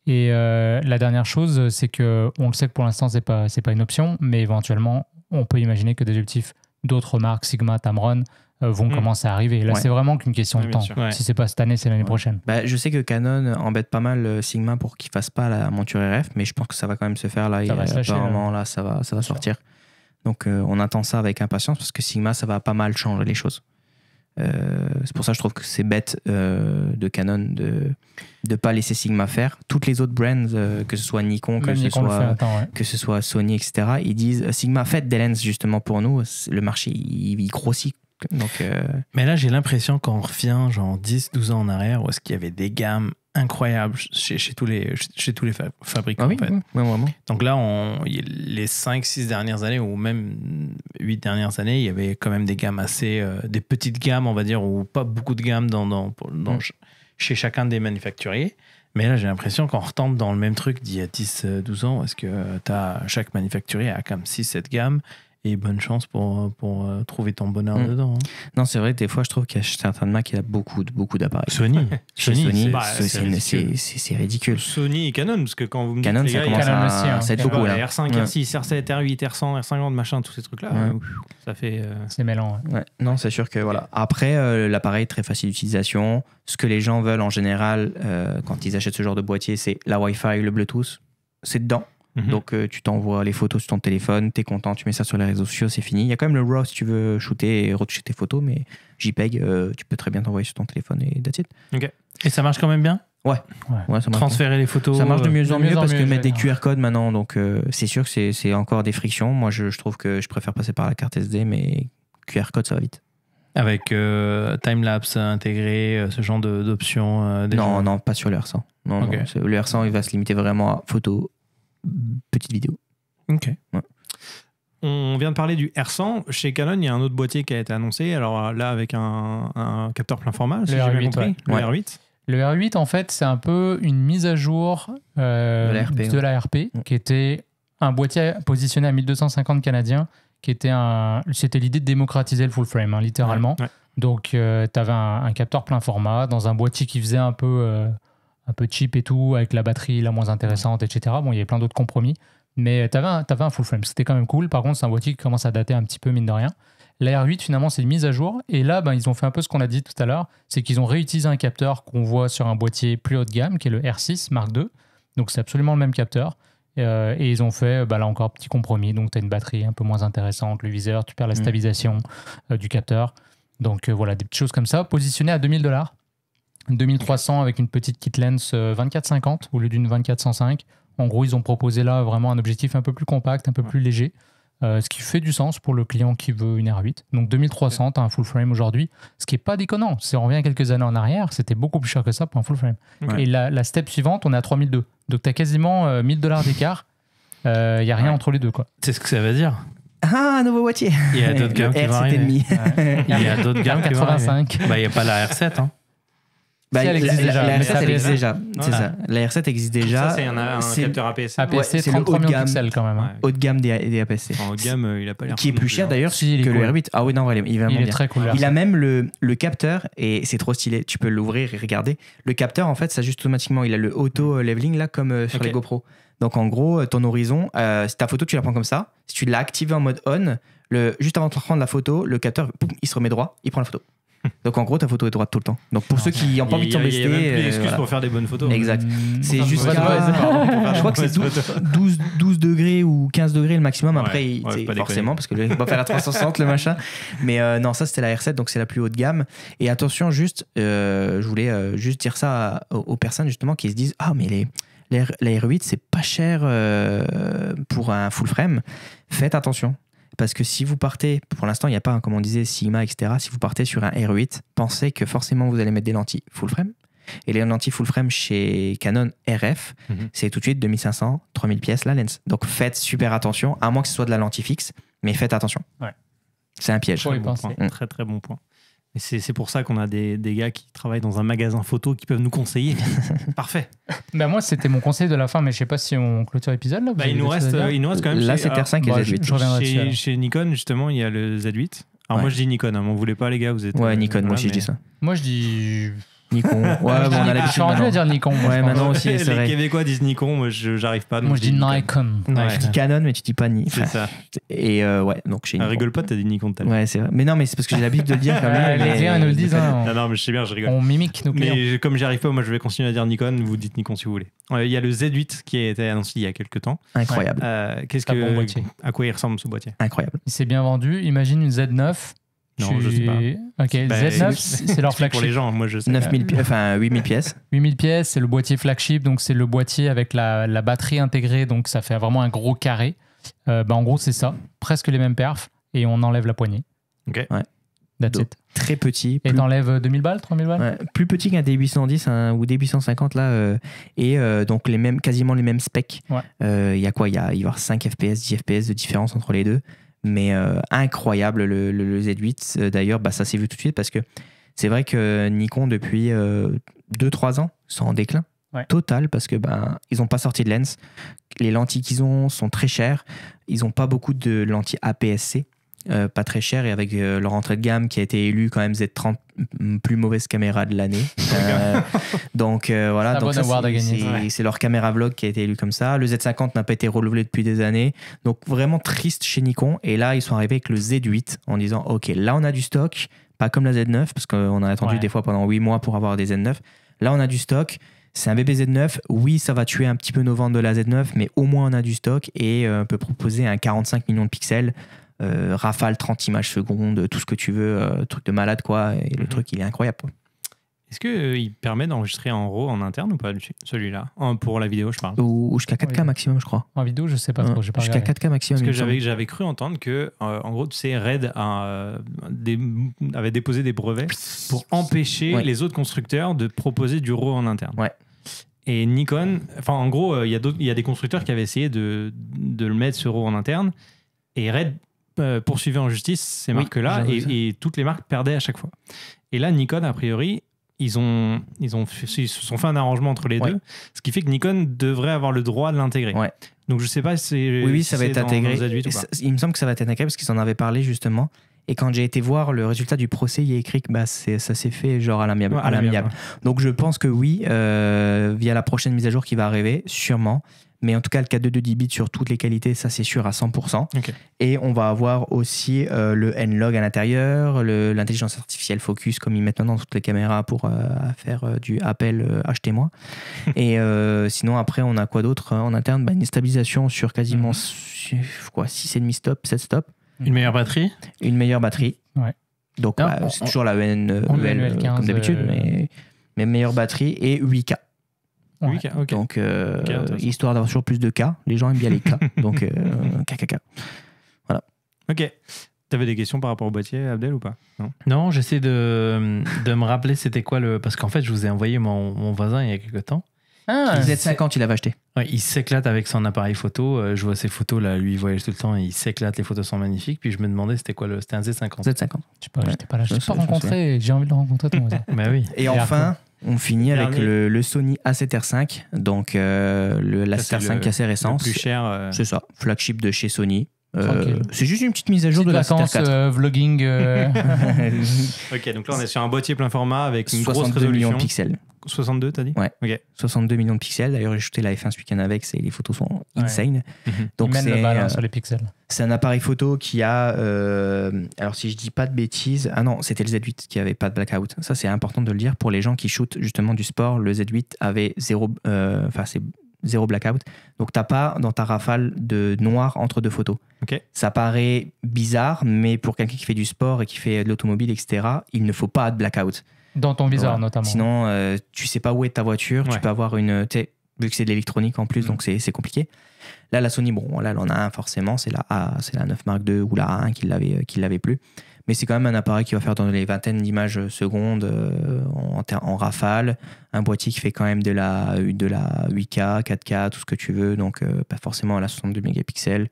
Et la dernière chose, c'est que on le sait que pour l'instant, c'est pas une option, mais éventuellement, on peut imaginer que des objectifs d'autres marques, Sigma, Tamron, vont commencer à arriver. Là, c'est vraiment qu'une question de temps. Ouais. Si c'est pas cette année, c'est l'année prochaine. Bah, je sais que Canon embête pas mal Sigma pour qu'il fasse pas la monture RF, mais je pense que ça va quand même se faire là. Apparemment, là, ça va sortir. Donc, on attend ça avec impatience parce que Sigma, ça va pas mal changer les choses. C'est pour ça que je trouve que c'est bête de Canon de pas laisser Sigma faire. Toutes les autres brands, que ce soit Nikon, que ce soit Sony, etc., ils disent Sigma, faites des lens justement pour nous. Le marché, il grossit. Donc, Mais là, j'ai l'impression qu'on revient genre 10-12 ans en arrière où est-ce qu'il y avait des gammes incroyables chez tous les fabricants. oui, en fait. Oui, vraiment. Donc là, les 5-6 dernières années ou même 8 dernières années, il y avait quand même des gammes assez... des petites gammes, on va dire, ou pas beaucoup de gammes chez chacun des manufacturiers. Mais là, j'ai l'impression qu'on retombe dans le même truc d'il y a 10-12 ans. Est-ce que chaque manufacturier a comme 6-7 gammes et bonne chance pour trouver ton bonheur dedans. Hein. Non, c'est vrai, des fois, je trouve qu'il y a certaines marques qui a beaucoup d'appareils. Sony, c'est ridicule. Sony et Canon, parce que quand vous me dites Canon, les ça gars, commence à être beaucoup. Là. R5, R6, R7, R8, R100, R50, machin, tous ces trucs-là, ça fait... C'est mêlant. Ouais. Non, c'est sûr que voilà. Après, l'appareil est très facile d'utilisation. Ce que les gens veulent en général, quand ils achètent ce genre de boîtier, c'est la Wi-Fi, le Bluetooth. C'est dedans. Donc tu t'envoies les photos sur ton téléphone, t'es content, tu mets ça sur les réseaux sociaux, c'est fini. Il y a quand même le RAW si tu veux shooter et retoucher tes photos, mais JPEG, tu peux très bien t'envoyer sur ton téléphone et that's it. Okay. Et ça marche quand même bien ? Ouais, ça marche. Transférer les photos. Ça marche de mieux en mieux parce que mettre des QR codes maintenant, donc c'est sûr que c'est encore des frictions. Moi, je trouve que je préfère passer par la carte SD, mais QR code, ça va vite. Avec timelapse intégré, ce genre d'options Non, pas sur le R100. Non, le R100, il va se limiter vraiment à photo, petite vidéo. Ok. Ouais. On vient de parler du R100. Chez Canon, il y a un autre boîtier qui a été annoncé. Alors là, avec un capteur plein format, si j'ai bien compris. Le R8. Le R8, en fait, c'est un peu une mise à jour de la RP, qui était un boîtier positionné à 1250 canadiens, qui était c'était l'idée de démocratiser le full frame, hein, littéralement. Ouais. Donc, tu avais un capteur plein format dans un boîtier qui faisait un peu cheap et tout, avec la batterie la moins intéressante, etc. Bon, il y avait plein d'autres compromis, mais tu avais un full frame. C'était quand même cool. Par contre, c'est un boîtier qui commence à dater un petit peu, mine de rien. La R8, finalement, c'est une mise à jour. Et là, ils ont fait un peu ce qu'on a dit tout à l'heure, c'est qu'ils ont réutilisé un capteur qu'on voit sur un boîtier plus haut de gamme, qui est le R6 Mark II. Donc, c'est absolument le même capteur. Et ils ont fait, là encore, petit compromis. Donc, tu as une batterie un peu moins intéressante, le viseur, tu perds la stabilisation du capteur. Donc, voilà, des petites choses comme ça. Positionné à $2000. 2300 avec une petite kit lens 24-50 au lieu d'une 24-105. En gros, ils ont proposé là vraiment un objectif un peu plus compact, un peu plus léger, ce qui fait du sens pour le client qui veut une R8. Donc 2300, tu as un full frame aujourd'hui, ce qui n'est pas déconnant. Si on revient quelques années en arrière, c'était beaucoup plus cher que ça pour un full frame. Okay. Et la step suivante, on est à 3002. Donc tu as quasiment $1000 d'écart. Il n'y a rien entre les deux, quoi. C'est ce que ça veut dire. Ah, un nouveau boîtier. Il y a d'autres gammes qui vont arriver. Il y a d'autres gammes qui vont arriver. Il n'y a pas la R7, hein. Elle existe déjà. La R7 existe déjà. C'est ça. La R7 existe déjà. Ça, c'est un capteur APS-C. APS-C, 33 millions de pixels quand même. Haut de gamme des APS-C. En haut de gamme, il a pas l'air. Qui est plus cher d'ailleurs que le R8. Ah oui, non, il est très cool. Il a même le capteur, et c'est trop stylé. Tu peux l'ouvrir et regarder. Le capteur, en fait, s'ajuste automatiquement. Il a le auto-leveling là, comme sur les GoPro. Donc en gros, ton horizon, si ta photo, tu la prends comme ça. Si tu l'as activé en mode on, juste avant de prendre la photo, le capteur, il se remet droit, il prend la photo. Donc en gros, ta photo est droite tout le temps. Donc pour ceux qui n'ont pas envie de s'embêter. Il y a même plus d'excuses voilà. pour faire des bonnes photos. Exact. C'est jusqu'à. Je Je crois que c'est 12 degrés ou 15 degrés le maximum. Après, forcément, parce que je vais pas faire à 360 le machin. Mais non, ça c'était la R7, donc c'est la plus haut de gamme. Et attention, juste, je voulais juste dire ça aux personnes justement qui se disent ah, mais la R8, c'est pas cher pour un full frame. Faites attention. Parce que si vous partez, pour l'instant, il n'y a pas, comme on disait, Sigma, etc. Si vous partez sur un R8, pensez que forcément, vous allez mettre des lentilles full frame. Et les lentilles full frame chez Canon RF, c'est tout de suite 2500, 3000 pièces la lens. Donc faites super attention, à moins que ce soit de la lentille fixe, mais faites attention. Ouais. C'est un piège. Très très bon point. Et c'est pour ça qu'on a des gars qui travaillent dans un magasin photo qui peuvent nous conseiller. Parfait. Bah moi, c'était mon conseil de la fin, mais je sais pas si on clôture l'épisode là. Il nous reste quand même. Là, c'est R5 et Z8. Je reviendrai chez Nikon, justement, il y a le Z8. Alors moi, je dis Nikon. M'en voulez pas, les gars, vous êtes. Ouais, Nikon. Moi aussi, je dis ça. Moi, je dis. Nikon. Ouais, bon, on a l'habitude. Je suis rendu à dire Nikon. Ouais, maintenant aussi, c'est vrai. Les Québécois disent Nikon, moi, j'arrive pas. Moi, je dis Nikon. Ouais, je dis Canon, mais tu dis pas Nikon. C'est ça. Et ouais, donc chez Nikon. Rigole pas, t'as dit Nikon tout à l'heure. Ouais, c'est vrai. Mais non, mais c'est parce que j'ai l'habitude de le dire quand même. Les clients, ils nous le disent. Non, mais je sais bien, je rigole. On mimique nos clients. Mais comme j'y arrive pas, moi, je vais continuer à dire Nikon. Vous dites Nikon si vous voulez. Il y a le Z8 qui a été annoncé il y a quelques temps. Incroyable. Bon boîtier. À quoi il ressemble ce boîtier? Incroyable. Il s'est bien vendu. Imagine une Z9. Non, je sais pas. Ok, Z9, c'est leur flagship. Pour les gens, moi je sais. 9000 pièces, enfin 8000 pièces. 8000 pièces, c'est le boîtier flagship, donc c'est le boîtier avec la batterie intégrée, donc ça fait vraiment un gros carré. En gros, c'est ça, presque les mêmes perfs, et on enlève la poignée. Ok. Ouais. That's it. Très petit. Et t'enlèves 2000 balles, 3000 balles ouais, plus petit qu'un D810 ou D850 là. Et donc quasiment les mêmes specs. Ouais. Il y a quoi? Il va y avoir 5 FPS, 10 FPS de différence entre les deux. Mais incroyable le Z8. D'ailleurs, ça s'est vu tout de suite parce que c'est vrai que Nikon, depuis 2-3 ans, sont en déclin total parce que ils n'ont pas sorti de lens. Les lentilles qu'ils ont sont très chères. Ils n'ont pas beaucoup de lentilles APS-C. Pas très cher, et avec leur entrée de gamme qui a été élue quand même Z30 plus mauvaise caméra de l'année. Donc voilà, donc c'est leur caméra vlog qui a été élue comme ça. Le Z50 n'a pas été renouvelé depuis des années, donc vraiment triste chez Nikon. Et là ils sont arrivés avec le Z8 en disant ok, là on a du stock, pas comme la Z9 parce qu'on a attendu des fois pendant 8 mois pour avoir des Z9. Là on a du stock. C'est un bébé Z9, oui ça va tuer un petit peu nos ventes de la Z9, mais au moins on a du stock et on peut proposer un 45 millions de pixels. Rafale 30 images secondes, tout ce que tu veux, truc de malade quoi, et le truc il est incroyable. Est-ce qu'il permet d'enregistrer en RAW en interne ou pas celui-là? Pour la vidéo je parle. Ou jusqu'à 4K maximum je crois. En vidéo je sais pas trop, j'ai pas jusqu'à 4K maximum. Parce que j'avais cru entendre que en gros tu sais Red avait déposé des brevets pour empêcher les autres constructeurs de proposer du RAW en interne. Ouais. Et Nikon, enfin en gros il y a des constructeurs qui avaient essayé de le mettre ce RAW en interne et Red poursuivait en justice ces marques-là et toutes les marques perdaient à chaque fois. Et là, Nikon, a priori, ils se sont fait un arrangement entre les deux, ce qui fait que Nikon devrait avoir le droit de l'intégrer. Ouais. Donc je sais pas si ça va être intégré. Il me semble que ça va être intégré parce qu'ils en avaient parlé justement. Et quand j'ai été voir le résultat du procès, il y a écrit que ça s'est fait genre à l'amiable. Ouais. Donc je pense que oui, via la prochaine mise à jour qui va arriver, sûrement. Mais en tout cas, le 4.2 de 10 bits sur toutes les qualités, ça c'est sûr à 100%. Okay. Et on va avoir aussi le N-Log à l'intérieur, l'intelligence artificielle focus, comme ils mettent maintenant dans toutes les caméras pour faire du appel achetez-moi. Et sinon, après, on a quoi d'autre en interne? Une stabilisation sur quasiment 6,5 stops, 7 stops. Une meilleure batterie? Une meilleure batterie. Ouais. Donc, c'est toujours la EL comme d'habitude, mais meilleure batterie et 8K. Ouais. 8K, okay. Donc, histoire d'avoir toujours plus de K, les gens aiment bien les K. Donc, KKK. Voilà. Ok. T'avais des questions par rapport au boîtier, Abdel, ou pas? Non, j'essaie de me rappeler c'était quoi le. Parce qu'en fait, je vous ai envoyé mon voisin il y a quelques temps. Ah, Z50, il avait acheté. Ouais, il s'éclate avec son appareil photo. Je vois ses photos, là, lui, il voyage tout le temps et il s'éclate, les photos sont magnifiques. Puis je me demandais c'était quoi c'était un Z50. Z50. Je sais pas, j'étais pas là, je l'ai pas rencontré, j'ai envie de le rencontrer, ton voisin. Bah oui. Et enfin, on finit avec le Sony A7R5, donc la 7R5 qui est assez récent. Le plus cher. C'est ça, flagship de chez Sony. C'est juste une petite mise à jour de la vacances, vlogging. Ok, donc là on est sur un boîtier plein format avec une grosse 62 résolution. millions de pixels. 62, t'as dit? Ouais. Ok. 62 millions de pixels. D'ailleurs, j'ai shooté la F1 ce week-end avec, les photos sont insane. Donc il mène le bal sur les pixels. C'est un appareil photo qui a, alors si je dis pas de bêtises, ah non, c'était le Z8 qui avait pas de blackout. Ça, c'est important de le dire pour les gens qui shootent justement du sport. Le Z8 avait zéro blackout. Donc, t'as pas dans ta rafale de noir entre deux photos. Okay. Ça paraît bizarre, mais pour quelqu'un qui fait du sport et qui fait de l'automobile, etc., il ne faut pas de blackout. Dans ton viseur, notamment. Sinon, tu sais pas où est ta voiture. Tu peux avoir vu que c'est de l'électronique en plus, donc c'est compliqué. Là, la Sony, bon, là, elle en a un forcément. C'est la 9 Mark II ou la A1 qui l'avait plus. Mais c'est quand même un appareil qui va faire dans les vingtaines d'images secondes en rafale. Un boîtier qui fait quand même de la 8K, 4K, tout ce que tu veux. Donc, pas forcément à la 62 mégapixels.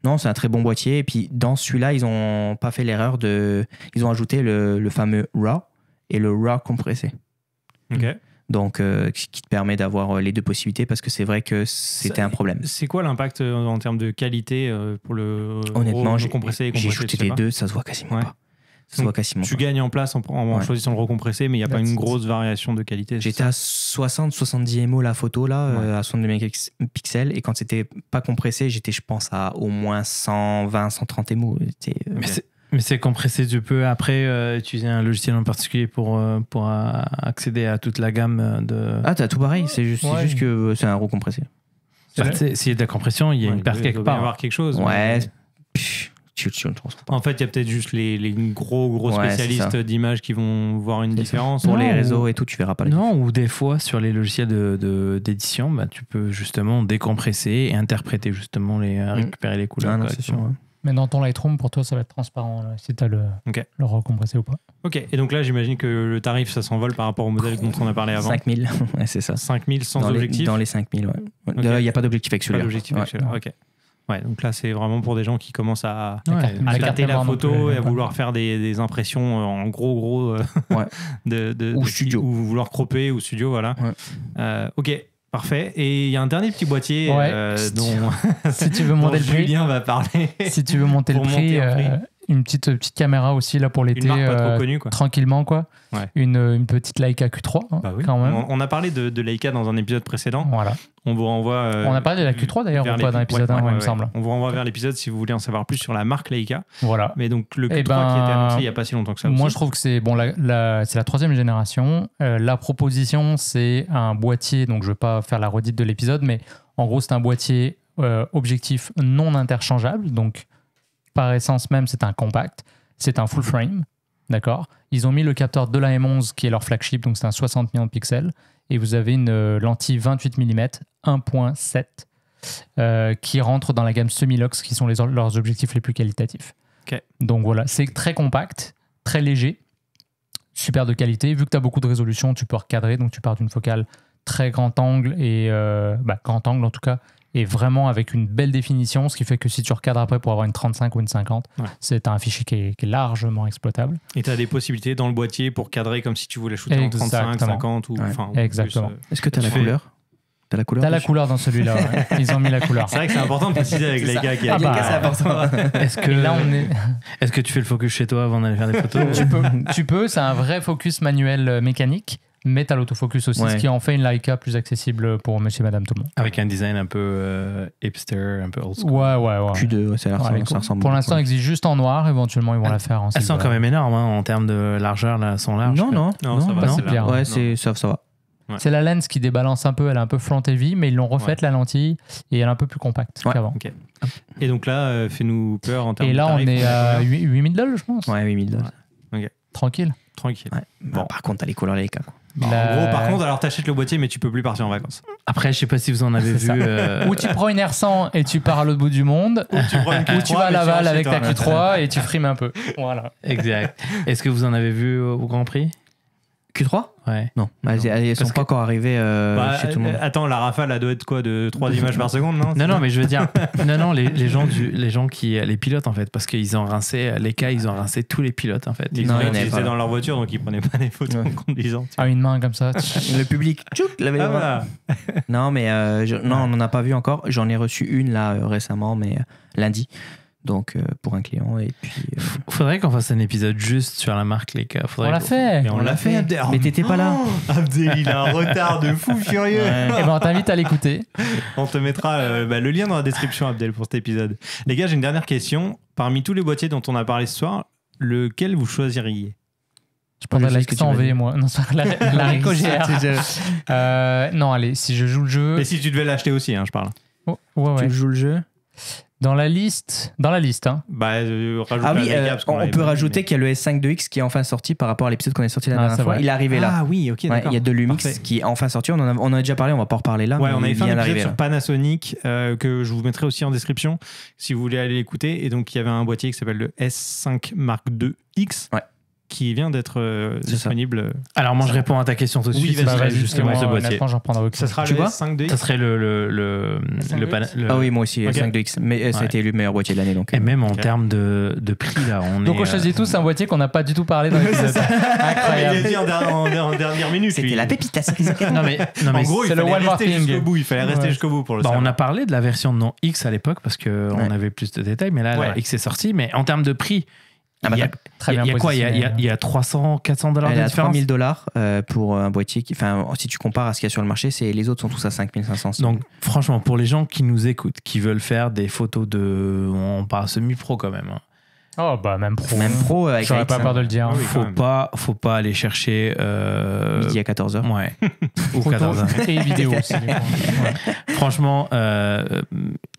Non, c'est un très bon boîtier. Et puis, dans celui-là, ils n'ont pas fait l'erreur de... Ils ont ajouté le fameux RAW et le RAW compressé. Ok. Donc, qui te permet d'avoir les deux possibilités parce que c'est vrai que c'était un problème. C'est quoi l'impact en termes de qualité pour le honnêtement, j'ai compressé shooté les deux, ça se voit quasiment pas. Tu gagnes en place en choisissant le recompressé, mais il n'y a pas une grosse variation de qualité. J'étais à 60-70 MO la photo, là, à 62 mégapixels, et quand c'était pas compressé, j'étais, je pense, à au moins 120-130 MO. Mais c'est compressé, tu peux après utiliser un logiciel en particulier pour accéder à toute la gamme de... Ah, t'as tout pareil, c'est juste que c'est un recompressé. S'il y a de la compression, il y a une perte quelque part. Il doit y avoir quelque chose. Ouais. En fait, il y a peut-être juste les gros spécialistes d'images qui vont voir une différence. Pour les réseaux et tout, tu verras pas. Non, ou des fois, sur les logiciels d'édition, tu peux justement décompresser et interpréter justement récupérer les couleurs. Non, c'est sûr. Ouais. Mais dans ton Lightroom, pour toi, ça va être transparent là, si tu as le recompressé ou pas. Ok, et donc là, j'imagine que le tarif, ça s'envole par rapport au modèle dont on a parlé avant. 5000, ouais, c'est ça. 5000 sans objectif dans les 5000, ouais. Il n'y a pas d'objectif avec celui-là. Pas d'objectif avec celui-là, ok. Ouais, donc là, c'est vraiment pour des gens qui commencent à éclater la photo et à vouloir faire des impressions en gros ou studio. Ou vouloir cropper ou studio, voilà. Ouais. Ok. Parfait. Et il y a un dernier petit boîtier dont si tu veux monter le prix, Julien va parler. Si tu veux monter le prix, une petite caméra aussi là pour l'été, une marque pas trop connue, quoi. Tranquillement quoi. Ouais. Une petite Leica Q3 quand même. On a parlé de Leica dans un épisode précédent. Voilà. On vous renvoie. On a parlé de la Q3 d'ailleurs ou pas dans l'épisode 1, il me semble. On vous renvoie vers l'épisode si vous voulez en savoir plus sur la marque Leica. Voilà. Mais donc le Q3 qui était annoncé il n'y a pas si longtemps que ça. Moi je trouve que c'est bon. C'est la troisième génération. La proposition c'est un boîtier. Donc je ne vais pas faire la redite de l'épisode, mais en gros c'est un boîtier objectif non interchangeable. Donc par essence même c'est un compact. C'est un full frame. D'accord. Ils ont mis le capteur de la M11 qui est leur flagship, donc c'est un 60 millions de pixels. Et vous avez une lentille 28 mm 1.7 qui rentre dans la gamme Semilox, qui sont leurs objectifs les plus qualitatifs. Okay. Donc voilà, c'est très compact, très léger, super de qualité. Vu que tu as beaucoup de résolution, tu peux recadrer, donc tu pars d'une focale très grand angle, et grand angle en tout cas, et vraiment avec une belle définition, ce qui fait que si tu recadres après pour avoir une 35 ou une 50, c'est un fichier qui est largement exploitable. Et tu as des possibilités dans le boîtier pour cadrer comme si tu voulais shooter en 35, 50 ou... Exactement. Plus, est-ce que tu as la couleur? T'as la couleur dans celui-là, ouais. Ils ont mis la couleur. C'est vrai que c'est important de préciser avec les gars. C'est important. Est-ce que tu fais le focus chez toi avant d'aller faire des photos? Tu peux, c'est un vrai focus manuel mécanique. Mais t'as l'autofocus aussi, ce qui en fait une Leica plus accessible pour monsieur et madame tout le monde. Avec un design un peu hipster, un peu old school. Ouais. Q2, ça ressemble. Pour l'instant, elle existe juste en noir. Éventuellement, ils vont la faire en silver. Elles sont quand même énormes en termes de largeur, là, sont larges. Non, ça va. C'est clair. Ouais, ça va. Ouais. C'est la lens qui débalance un peu, elle est un peu flanté vie, mais ils l'ont refaite la lentille et elle est un peu plus compacte qu'avant. Okay. Et donc là, fais-nous peur en termes de tarifs. Et là, on est à 8000 $, je pense. Ouais, 8000 $. Okay. Tranquille. Ouais. Bon, par contre, t'as les couleurs Leica, quoi. En gros, par contre, alors t'achètes le boîtier, mais tu peux plus partir en vacances. Après, je sais pas si vous en avez vu. Ou tu prends une R100 et tu pars à l'autre bout du monde, ou tu vas à Laval avec ta Q3 et tu frimes un peu. Voilà. Exact. Est-ce que vous en avez vu au Grand Prix? Q3? Ouais. Non, elles sont pas encore arrivées chez tout le monde. Attends, la rafale, elle doit être quoi, de 3 images par seconde, non? Non, mais je veux dire, les gens qui, les pilotes en fait, parce qu'ils ont rincé, les cas, ils ont rincé tous les pilotes en fait. Ils étaient dans leur voiture, donc ils prenaient pas des photos en conduisant. À une main comme ça. Le public, l'avait. Voilà. Non, mais on n'en a pas vu encore. J'en ai reçu une là récemment, mais lundi. Donc, pour un client. Et puis. Faudrait qu'on fasse un épisode juste sur la marque Leica. On l'a fait. Mais on l'a fait, Abdel. Mais t'étais pas là. Abdel, il a un retard de fou furieux. Et ben on t'invite à l'écouter. On te mettra le lien dans la description, Abdel, pour cet épisode. Les gars, j'ai une dernière question. Parmi tous les boîtiers dont on a parlé ce soir, lequel vous choisiriez? Je prendrais la X100V, moi. Non, la Ricoh GR. Non, allez, si je joue le jeu. Et si tu devais l'acheter aussi, hein, je parle. Oh, ouais. Tu joues le jeu? Dans la liste, hein. Bah, ah oui, on peut rajouter qu'il y a le S5-2X qui est enfin sorti par rapport à l'épisode qu'on est sorti la dernière fois. Il est arrivé là. Ah oui, ok, d'accord. Il y a de l'Umix qui est enfin sorti. On en a déjà parlé, on va pas en reparler là. Ouais, on avait fait un épisode là. sur Panasonic que je vous mettrai aussi en description si vous voulez aller l'écouter. Et donc, il y avait un boîtier qui s'appelle le S5 Mark II-X. Ouais. Qui vient d'être disponible. Alors moi je réponds à ta question tout de suite. Oui, vas-y, justement ce boîtier. J'en prendrai aucun. Ça sera le S5-2X. Ça serait le Ah oui, moi aussi, okay. S5-2X. Mais ça a été le meilleur boîtier de l'année. Donc, et même en termes de prix là, on choisit tous un boîtier qu'on n'a pas du tout parlé dans l'épisode. Incroyable. Il a dit en dernière minute. C'était la pépite. Non mais en gros, il fallait rester jusqu'au bout. Il fallait rester jusqu'au bout pour le savoir. On a parlé de la version non X à l'époque parce qu'on avait plus de détails, mais là la X est sortie. Mais en termes de prix. Il y a quoi? Il y a 300, 400 dollars de différence. $3 000 pour un boîtier qui, enfin, si tu compares à ce qu'il y a sur le marché, les autres sont tous à 5 500. Donc, franchement, pour les gens qui nous écoutent, qui veulent faire des photos on parle semi-pro quand même. Hein. Oh, bah, même pro. Même pro avec j'aurais pas peur de le dire. Oui, faut pas aller chercher. Midi à 14h. Ouais. Ou 14h. Et vidéo aussi. Franchement,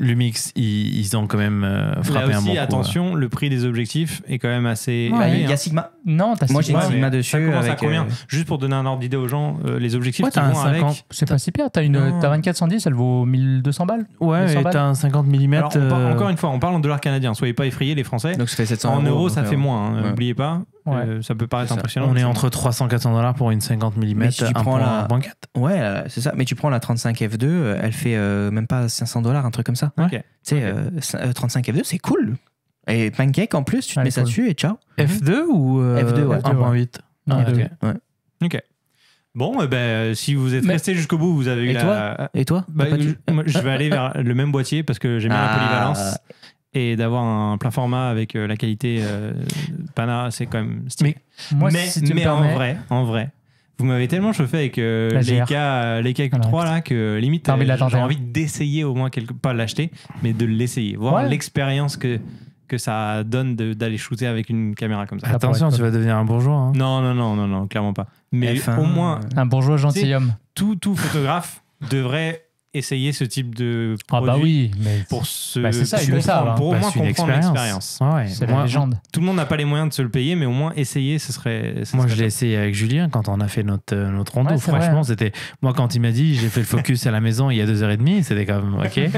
Lumix, ils ont quand même frappé là aussi, un bon coup. Attention, le prix des objectifs est quand même assez. Ouais, il y a Sigma. Non, t'as Moi, j'ai Sigma dessus. Ça commence avec, à combien Juste pour donner un ordre d'idée aux gens, les objectifs qui t'as vont avec. C'est pas si pire. T'as 24-110, elle vaut 1200 balles. Ouais, et t'as un 50 mm. Alors, encore une fois, on parle en dollars canadiens. Soyez pas effrayés, les Français. Donc ça fait 700 en euros, ça fait moins. Ouais. N'oubliez pas. Ouais. Ça peut paraître impressionnant. On est entre 300 et 400 dollars pour une 50 mm. Mais si tu prends la 1.4. Ouais, c'est ça. Mais tu prends la 35 f2, elle fait même pas 500 dollars, un truc comme ça. Ok. Tu sais, 35 f2, c'est cool. Et Pancake en plus, tu te mets ça dessus et ciao. F2 ou F2, ouais. 1.8. Non, F2. Ouais. Ok. Bon, si vous êtes resté jusqu'au bout, vous avez eu Et toi moi, je vais aller vers le même boîtier parce que j'aime bien la polyvalence. Et d'avoir un plein format avec la qualité Pana, c'est quand même stylé. Mais en vrai, vous m'avez tellement chauffé avec Leica Q3 là que limite j'ai envie d'essayer au moins pas l'acheter, mais de l'essayer, voir l'expérience que ça donne d'aller shooter avec une caméra comme ça. Attention, tu vas devenir un bourgeois. Hein. Non, clairement pas. Mais F1, au moins un bourgeois gentilhomme. Tout photographe devrait essayer ce type de produit. Ah bah oui, mais pour c'est ça, pour au moins comprendre l'expérience. Ouais, c'est la légende. Tout le monde n'a pas les moyens de se le payer, mais au moins essayer, ce serait moi, je l'ai essayé avec Julien quand on a fait notre rondo. Ouais, franchement, c'était moi quand il m'a dit j'ai fait le focus à la maison il y a 2h30, c'était quand même ok.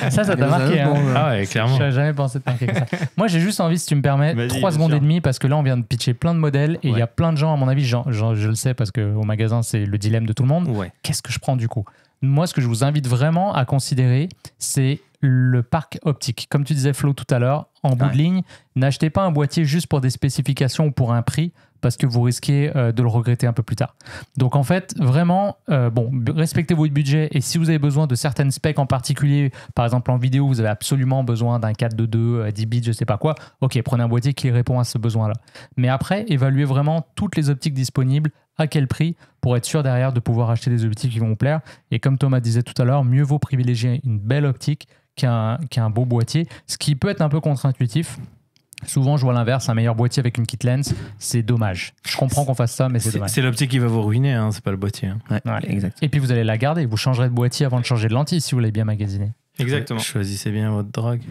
ça t'a marqué. Hein. Ah ouais, clairement. J'avais jamais pensé de marquer comme ça. Moi, j'ai juste envie, si tu me permets, 3 secondes et demie parce que là, on vient de pitcher plein de modèles et il y a plein de gens, à mon avis, je le sais parce qu'au magasin, c'est le dilemme de tout le monde. Ouais. Qu'est-ce que je prends du coup? Moi, ce que je vous invite vraiment à considérer, c'est le parc optique. Comme tu disais, Flo, tout à l'heure, en bout de ligne, n'achetez pas un boîtier juste pour des spécifications ou pour un prix, parce que vous risquez de le regretter un peu plus tard. Donc, en fait, vraiment, respectez votre budget. Et si vous avez besoin de certaines specs en particulier, par exemple en vidéo, vous avez absolument besoin d'un 4:2, 10 bits, je sais pas quoi, ok, prenez un boîtier qui répond à ce besoin-là. Mais après, évaluez vraiment toutes les optiques disponibles, à quel prix, pour être sûr derrière de pouvoir acheter des optiques qui vont vous plaire. Et comme Thomas disait tout à l'heure, mieux vaut privilégier une belle optique qu'un beau boîtier, ce qui peut être un peu contre-intuitif. Souvent, je vois l'inverse, un meilleur boîtier avec une kit lens, c'est dommage. Je comprends qu'on fasse ça, mais c'est dommage. C'est l'optique qui va vous ruiner, hein, c'est pas le boîtier. Hein. Ouais, exact. Et puis vous allez la garder, vous changerez de boîtier avant de changer de lentille si vous l'avez bien magasiné. Exactement. Choisissez bien votre drogue.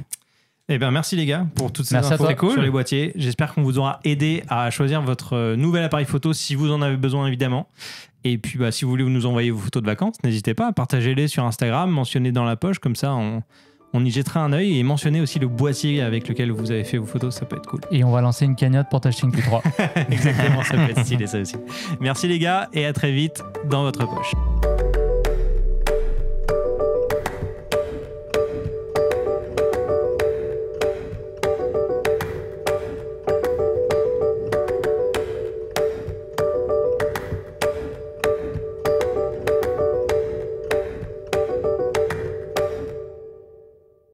Eh bien, merci les gars pour toutes ces infos sur les boîtiers. J'espère qu'on vous aura aidé à choisir votre nouvel appareil photo si vous en avez besoin, évidemment. Et puis, si vous voulez nous envoyer vos photos de vacances, n'hésitez pas à partager-les sur Instagram, mentionnez dans la poche, comme ça on y jettera un œil et mentionnez aussi le boîtier avec lequel vous avez fait vos photos, ça peut être cool. Et on va lancer une cagnotte pour t'acheter une Q3. Exactement, ça peut être stylé ça aussi. Merci les gars et à très vite dans votre poche.